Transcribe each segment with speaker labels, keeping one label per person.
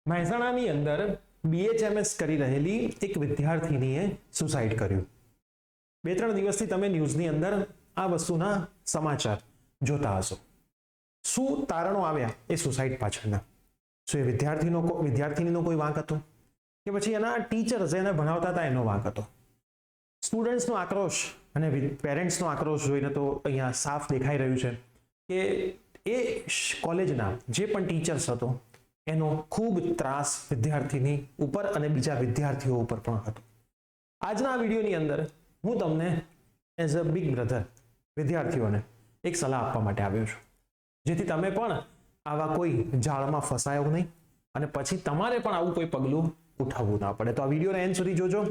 Speaker 1: મહેસાણાની અંદર BHMS કરી રહેલી એક વિદ્યાર્થીનીએ સુસાઇડ કર્યું. 2-3 દિવસથી તમે ન્યૂઝની અંદર આ વસ્તુના સમાચાર જોતા હશો. શું તારણો આવ્યા એ સુસાઇડ પાછળના? શું એ વિદ્યાર્થીનીનો કોઈ વાંક હતો કે પછી એના ટીચર્સ એને ભણાવતા હતા એનો વાંક હતો? સ્ટુડન્ટ્સનો આક્રોશ અને પેરેન્ટ્સનો આક્રોશ જોઈને તો અહીંયા સાફ દેખાઈ રહ્યું છે કે એ કોલેજના જે પણ ટીચર્સ હતો એનો ખૂબ ત્રાસ વિદ્યાર્થીની ઉપર અને બીજા વિદ્યાર્થીઓ ઉપર પણ હતો. આજના આ વિડીયોની અંદર હું તમને એઝ અ બિગ બ્રધર વિદ્યાર્થીઓને એક સલાહ આપવા માટે આવ્યો છું, જેથી તમે પણ આવા કોઈ જાળમાં ફસાયો નહીં અને પછી તમારે પણ આવું કોઈ પગલું ઉઠાવવું ના પડે. તો આ વિડીયોને એન્ડ સુધી જોજો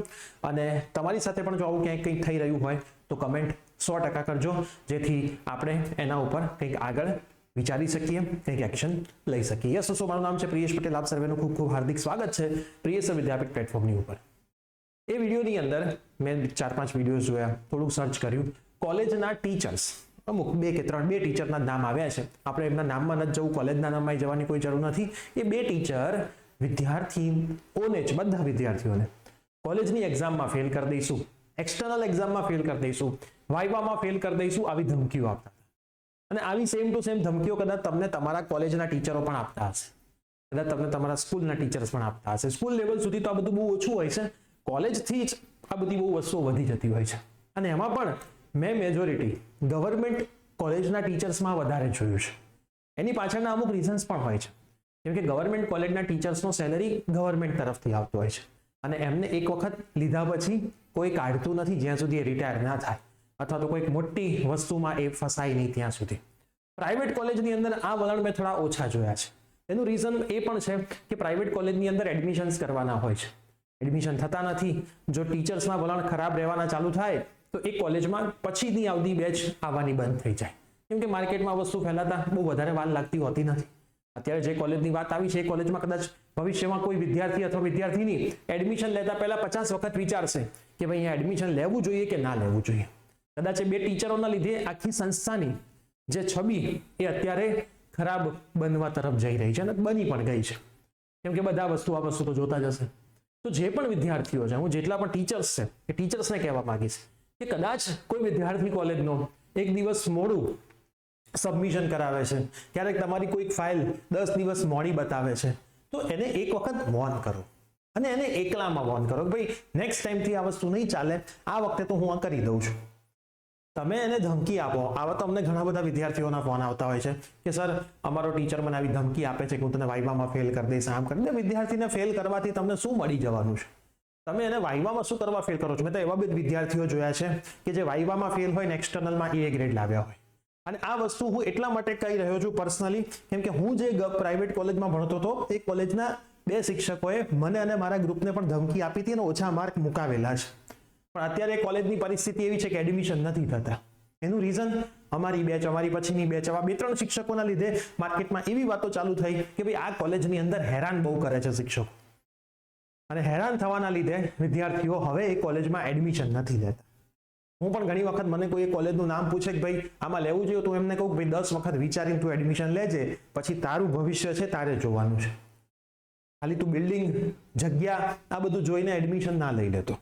Speaker 1: અને તમારી સાથે પણ જો આવું ક્યાંક કંઈક થઈ રહ્યું હોય તો કમેન્ટ 100% કરજો, જેથી આપણે એના ઉપર કંઈક આગળ વિચારી શકીએ, કંઈક એક્શન લઈ શકીએ. યસ દોસ્તો, મારું નામ છે પ્રિયેશ પટેલ. આપ સર્વેનું ખૂબ ખૂબ હાર્દિક સ્વાગત છે પ્રિયેશ વિદ્યાપીઠ પ્લેટફોર્મની ઉપર. એ વિડીયોની અંદર મેં 4-5 વિડીયોઝ જોયા, થોડુંક સર્ચ કર્યું. કોલેજના ટીચર્સ અમુક 2 કે 3 ટીચરના નામ આવ્યા છે. આપણે એમના નામમાં નથી જવું, કોલેજના નામમાં જવાની કોઈ જરૂર નથી. એ 2 ટીચર વિદ્યાર્થીઓને જ, બધા વિદ્યાર્થીઓને કોલેજની એક્ઝામમાં ફેલ કરી દઈશું, એક્સટર્નલ એક્ઝામમાં ફેલ કરી દઈશું, વાઇવામાં ફેલ કરી દઈશું, આવી ધમકીઓ આપતા હતા. અને આવી સેમ ટુ સેમ ધમકીઓ કદાચ તમને તમારા કોલેજના ટીચરો પણ આપતા હશે, કદાચ તમને તમારા સ્કૂલના ટીચર્સ પણ આપતા હશે. સ્કૂલ લેવલ સુધી તો આ બધું બહુ ઓછું હોય છે, કોલેજથી જ આ બધી બહુ વસ્તુઓ વધી જતી હોય છે. અને એમાં પણ મેં મેજોરિટી ગવર્મેન્ટ કોલેજના ટીચર્સમાં વધારે જોયું છે. એની પાછળના અમુક રીઝન્સ પણ હોય છે, કેમ કે ગવર્મેન્ટ કોલેજના ટીચર્સનો સેલરી ગવર્મેન્ટ તરફથી આવતો હોય છે અને એમને એક વખત લીધા પછી કોઈ કાઢતું નથી જ્યાં સુધી એ રિટાયર ના થાય, અથવા તો કોઈક મોટી વસ્તુમાં એ ફસાય નહીં ત્યાં સુધી. પ્રાઇવેટ કોલેજની અંદર આ વલણ મેં થોડા ઓછા જોયા છે. એનું રીઝન એ પણ છે કે પ્રાઇવેટ કોલેજની અંદર એડમિશન્સ કરવાના હોય છે, એડમિશન થતા નથી. જો ટીચર્સના વલણ ખરાબ રહેવાના ચાલુ થાય તો એ કોલેજમાં પછીની આવતી બેચ આવવાની બંધ થઈ જાય, કેમ કે માર્કેટમાં વસ્તુ ફેલાતા બહુ વધારે વાર લાગતી હોતી નથી. અત્યારે જે કોલેજની વાત આવી છે એ કોલેજમાં કદાચ ભવિષ્યમાં કોઈ વિદ્યાર્થી અથવા વિદ્યાર્થીની એડમિશન લેતા પહેલા 50 વખત વિચારશે કે ભાઈ અહીંયા એડમિશન લેવું જોઈએ કે ના લેવું જોઈએ. કદાચ એ 2 ટીચરોના લીધે આખી સંસ્થાની જે છબી એ અત્યારે ખરાબ બનવા તરફ જઈ રહી છે અને બની પણ ગઈ છે, કેમ કે બધા આ વસ્તુ તો જોતા જ હશે. તો જે પણ વિદ્યાર્થીઓ છે, હું જેટલા પણ ટીચર્સ છે એ ટીચર્સને કહેવા માંગીશ કે કદાચ કોઈ વિદ્યાર્થી કોલેજનો એક દિવસ મોડું સબમિશન કરાવે છે, ક્યારેક તમારી કોઈક ફાઇલ 10 દિવસ મોડી બતાવે છે, તો એને એક વખત વોર્ન કરો અને એને એકલામાં વોર્ન કરો કે ભાઈ નેક્સ્ટ ટાઈમથી આ વસ્તુ નહીં ચાલે, આ વખતે તો હું આ કરી દઉં છું. તમે એને ધમકી આપો. આવા તો અમને ઘણા બધા વિદ્યાર્થીઓના ફોન આવતા હોય છે કે સર અમારો ટીચર મને આવી ધમકી આપે છે કે હું તને વાઇવામાં ફેલ કરી દઈશ, આમ કરી દે. વિદ્યાર્થીને ફેલ કરવાથી તમને શું મળી જવાનું છે? તમે એને વાઇવામાં શું કરવા ફેલ કરો છો? મેં તો એવા બે વિદ્યાર્થીઓ જોયા છે કે જે વાઇવામાં ફેલ હોય ને એક્સટર્નલમાં A ગ્રેડ લાવ્યા હોય. અને આ વસ્તુ હું એટલા માટે કહી રહ્યો છું પર્સનલી, કેમ કે હું જે પ્રાઇવેટ કોલેજમાં ભણતો હતો એ કોલેજના 2 શિક્ષકોએ મને અને મારા ગ્રુપને પણ ધમકી આપી હતી અને ઓછા માર્ક મુકાવેલા છે. પણ અત્યારે કોલેજની પરિસ્થિતિ એવી છે કે એડમિશન નથી થતા. એનું રીઝન અમારી બેચ, અમારી પછીની બેચ, આવા 2-3 શિક્ષકોના લીધે માર્કેટમાં એવી વાતો ચાલુ થઈ કે ભાઈ આ કોલેજની અંદર હેરાન બહુ કરે છે શિક્ષકો, અને હેરાન થવાના લીધે વિદ્યાર્થીઓ હવે એ કોલેજમાં એડમિશન નથી લેતા. હું પણ ઘણી વખત મને કોઈ કોલેજનું નામ પૂછે કે ભાઈ આમાં લેવું જોઈએ, તો એમને કહું કે ભાઈ 10 વખત વિચારીને તું એડમિશન લેજે, પછી તારું ભવિષ્ય છે તારે જોવાનું છે. ખાલી તું બિલ્ડિંગ, જગ્યા આ બધું જોઈને એડમિશન ના લઈ લેતો.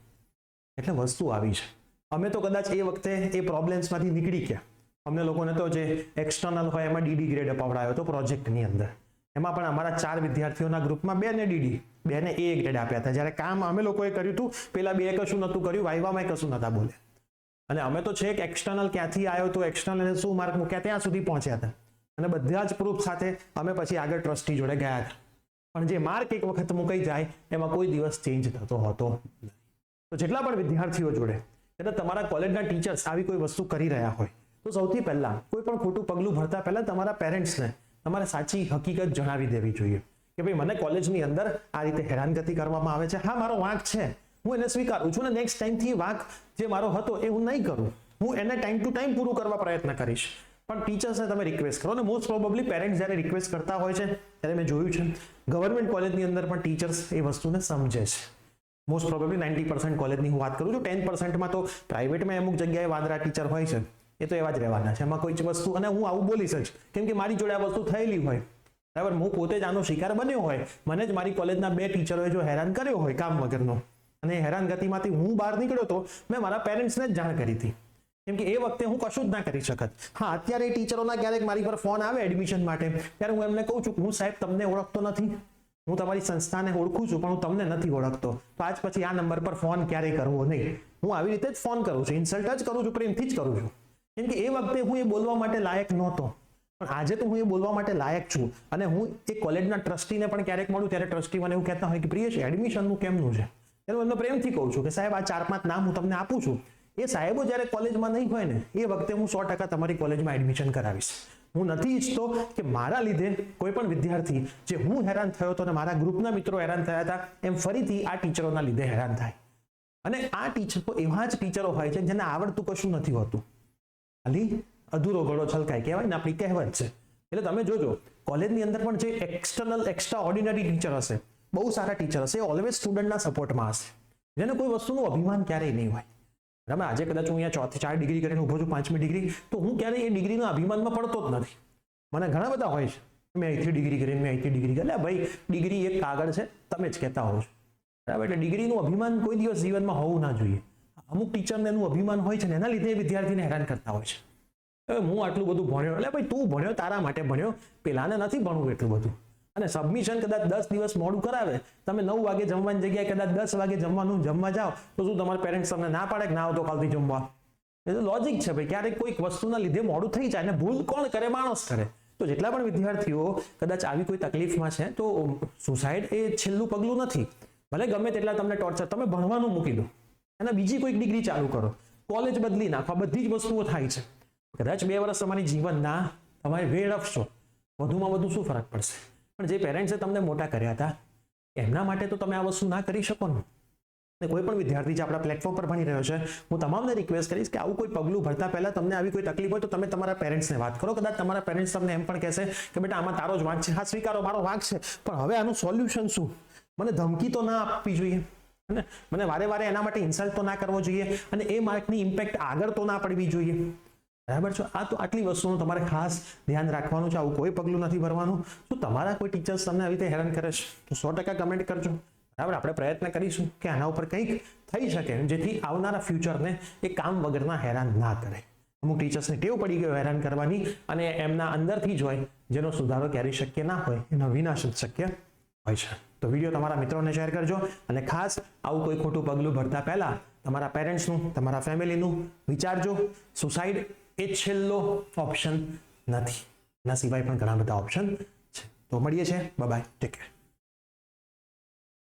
Speaker 1: એટલે વસ્તુ આવી છે. અમે તો કદાચ એ વખતે એ પ્રોબ્લેમ્સમાંથી નીકળી ગયા. અમને લોકોને તો જે એક્સટર્નલ હોય એમાં DD ગ્રેડ અપાવડાયો હતો પ્રોજેક્ટની અંદર. એમાં પણ અમારા 4 વિદ્યાર્થીઓના ગ્રુપમાં 2 ને DD, 2 ને A ગ્રેડ આપ્યા હતા. જ્યારે કામ અમે લોકોએ કર્યું હતું, પેલા 2 કશું નહોતું કર્યું, વાઇવામાં કશું નહોતા બોલે. અને અમે તો છે કે એક્સટર્નલ ક્યાંથી આવ્યો તો એક્સટર્નલ શું માર્ક મૂક્યા ત્યાં સુધી પહોંચ્યા હતા, અને બધા જ પ્રૂફ સાથે અમે પછી આગળ ટ્રસ્ટી જોડે ગયા હતા. પણ જે માર્ક એક વખત મુકાઈ જાય એમાં કોઈ દિવસ ચેન્જ થતો હતો નહીં. તો જેટલા પણ વિદ્યાર્થીઓ જોડે એટલે તમારા કોલેજના ટીચર્સ આવી કોઈ વસ્તુ કરી રહ્યા હોય તો સૌથી પહેલા કોઈ પણ ખોટું પગલું ભરતા પહેલા તમારા પેરેન્ટ્સને તમારે સાચી હકીકત જણાવી દેવી જોઈએ કે ભાઈ મને કોલેજની અંદર આ રીતે હેરાનગતિ કરવામાં આવે છે, હા મારો વાંક છે, હું એને સ્વીકારું છું, ને નેક્સ્ટ ટાઈમથી વાંક જે મારો હતો એ હું નહીં કરું, હું એને ટાઈમ ટુ ટાઈમ પૂરું કરવા પ્રયત્ન કરીશ. પણ ટીચર્સને તમે રિક્વેસ્ટ કરો, અને મોસ્ટ પ્રોબેબલી પેરેન્ટ્સ જ્યારે રિક્વેસ્ટ કરતા હોય છે ત્યારે મેં જોયું છે ગવર્મેન્ટ કોલેજની અંદર પણ ટીચર્સ એ વસ્તુને સમજે છે. મોસ્ટ પ્રોબેબલી 90% કોલેજની હું વાત કરું છું. 10%માં તો પ્રાઇવેટમાં અમુક જગ્યાએ વાંદરા ટીચર હોય છે, એ તો એવા જ રહેવાના છે, એમાં કોઈ જ વસ્તુ. અને હું આવું બોલીશ જ, કેમ કે મારી જોડે આ વસ્તુ થયેલી હોય બરાબર, હું પોતે જ આનો શિકાર બન્યો હોય, મને જ મારી કોલેજના 2 ટીચરોએ જો હેરાન કર્યો હોય કામ વગરનો, અને હેરાનગતિમાંથી હું બહાર નીકળ્યો તો મેં મારા પેરેન્ટ્સને જ જાણ કરી હતી, કેમ કે એ વખતે હું કશું જ ના કરી શકત. હા, અત્યારે એ ટીચરોના ક્યારેક મારી પર ફોન આવે એડમિશન માટે, ત્યારે હું એમને કહું છું કે હું સાહેબ તમને ઓળખતો નથી, હું તમારી સંસ્થાને ઓળખું છું પણ હું તમને નથી ઓળખતો, તો આજ પછી આ નંબર પર ફોન ક્યારેય કરવો નહીં. હું આવી રીતે જ ફોન કરું છું, ઇન્સલ્ટ જ કરું છું, પ્રેમથી જ કરું છું, કેમ કે એ વખતે હું એ બોલવા માટે લાયક નહોતો, પણ આજે તો હું એ બોલવા માટે લાયક છું. અને હું એ કોલેજના ટ્રસ્ટીને પણ ક્યારેક મળું ત્યારે ટ્રસ્ટી મને એવું કહેતા હોય કે પ્રિયેશ એડમિશનનું કેમનું છે, ત્યારે હું એમને પ્રેમથી કહું છું કે સાહેબ આ 4-5 નામ હું તમને આપું છું, એ સાહેબો જ્યારે કોલેજમાં નહીં હોય ને એ વખતે હું 100% તમારી કોલેજમાં એડમિશન કરાવીશ. હું નથી ઈચ્છતો કે મારા લીધે કોઈ પણ વિદ્યાર્થી જે હું હેરાન થયો હતો અને મારા ગ્રુપના મિત્રો હેરાન થયા હતા એમ ફરીથી આ ટીચરોના લીધે હેરાન થાય. અને આ ટીચરો એવા જ ટીચરો હોય છે જેને આવડતું કશું નથી હોતું, ખાલી અધૂરો ઘડો છલકાય કહેવાય ને, આપણી કહેવત છે. એટલે તમે જોજો કોલેજની અંદર પણ જે એક્સ્ટ્રા ઓર્ડિનરી ટીચર હશે, બહુ સારા ટીચર હશે, ઓલવેઝ સ્ટુડન્ટના સપોર્ટમાં હશે, જેને કોઈ વસ્તુનું અભિમાન ક્યારેય નહીં હોય. બરાબર, આજે કદાચ હું અહીંયા 4 ડિગ્રી કરીને ઉભો છું, 5મી ડિગ્રી, તો હું ક્યારેય એ ડિગ્રીના અભિમાનમાં પડતો જ નથી. મને ઘણા બધા હોય છે, મેં અહીંથી ડિગ્રી કરીને, મેં અહીંથી ડિગ્રી કરી, ભાઈ ડિગ્રી એક કાગળ છે, તમે જ કહેતા હોવ છો. બરાબર, એટલે ડિગ્રીનું અભિમાન કોઈ દિવસ જીવનમાં હોવું ના જોઈએ. અમુક ટીચરને એનું અભિમાન હોય છે ને એના લીધે વિદ્યાર્થીને હેરાન કરતા હોય છે. હું આટલું બધું ભણ્યો, એટલે ભાઈ તું ભણ્યો તારા માટે ભણ્યો, પેલાને નથી ભણવું એટલું બધું. અને સબમિશન કદાચ 10 દિવસ મોડું કરાવે, તમે 9 વાગે જમવાની જગ્યાએ કદાચ 10 વાગે જમવા જાઓ, તો શું તમારા પેરેન્ટ્સ તમને ના પાડે કે ના આવતો કાલથી જમવા? એ તો લોજિક છે ભાઈ, ક્યારેક કોઈક વસ્તુના લીધે મોડું થઈ જાય, અને ભૂલ કોણ કરે? માણસ કરે. તો જેટલા પણ વિદ્યાર્થીઓ કદાચ આવી કોઈ તકલીફમાં છે, તો સુસાઇડ એ છેલ્લું પગલું નથી. ભલે ગમે તેટલા તમને ટોર્ચર, તમે ભણવાનું મૂકી દો અને બીજી કોઈક ડિગ્રી ચાલુ કરો, કોલેજ બદલી નાખો, બધી જ વસ્તુઓ થાય છે. કદાચ 2 વર્ષ તમારી જીવનના તમારે વેડફશો, વધુમાં વધુ શું ફરક પડશે? પણ જે પેરેન્ટ્સે તમને મોટા કર્યા હતા એમના માટે તો તમે આ વસ્તુ ના કરી શકો ને. કોઈ પણ વિદ્યાર્થી જે આપણા પ્લેટફોર્મ પર ભણી રહ્યો છે, હું તમામને રિક્વેસ્ટ કરીશ કે આવું કોઈ પગલું ભરતા પહેલા તમને આવી કોઈ તકલીફ હોય તો તમે તમારા પેરેન્ટ્સને વાત કરો. કદાચ તમારા પેરેન્ટ્સ તમને એમ પણ કહેશે કે બેટા આમાં તારો જ વાંક છે, હા સ્વીકારો મારો વાંક છે, પણ હવે આનું સોલ્યુશન શું? મને ધમકી તો ના આપવી જોઈએ, મને વારે વારે એના માટે ઇન્સલ્ટ તો ના કરવો જોઈએ, અને એ માર્કની ઇમ્પેક્ટ આગળ તો ના પડવી જોઈએ. બરાબર છે? આ તો આટલી વસ્તુનું તમારે ખાસ ધ્યાન રાખવાનું છે. આવું કોઈ પગલું નથી ભરવાનું. શું તમારા કોઈ ટીચર્સ તમને આવી રીતે હેરાન કરે છે તો 100% કમેન્ટ કરજો. બરાબર, આપણે પ્રયત્ન કરીશું કે આના ઉપર કંઈક થઈ શકે જેથી આવનારા ફ્યુચરને એ કામ વગરના હેરાન ના કરે. અમુક ટીચર્સને ટેવ પડી ગયો હેરાન કરવાની, અને એમના અંદરથી જ હોય, જેનો સુધારો ક્યારેય શક્ય ના હોય, એનો વિનાશ જ શક્ય હોય છે. તો વિડીયો તમારા મિત્રોને શેર કરજો, અને ખાસ આવું કોઈ ખોટું પગલું ભરતા પહેલા તમારા પેરેન્ટ્સનું, તમારા ફેમિલીનું વિચારજો. સુસાઇડ એ છેલ્લો ઓપ્શન નથી, એના સિવાય પણ ઘણા બધા ઓપ્શન છે. તો મળીએ છીએ, બાય બાય, ટેક કેર.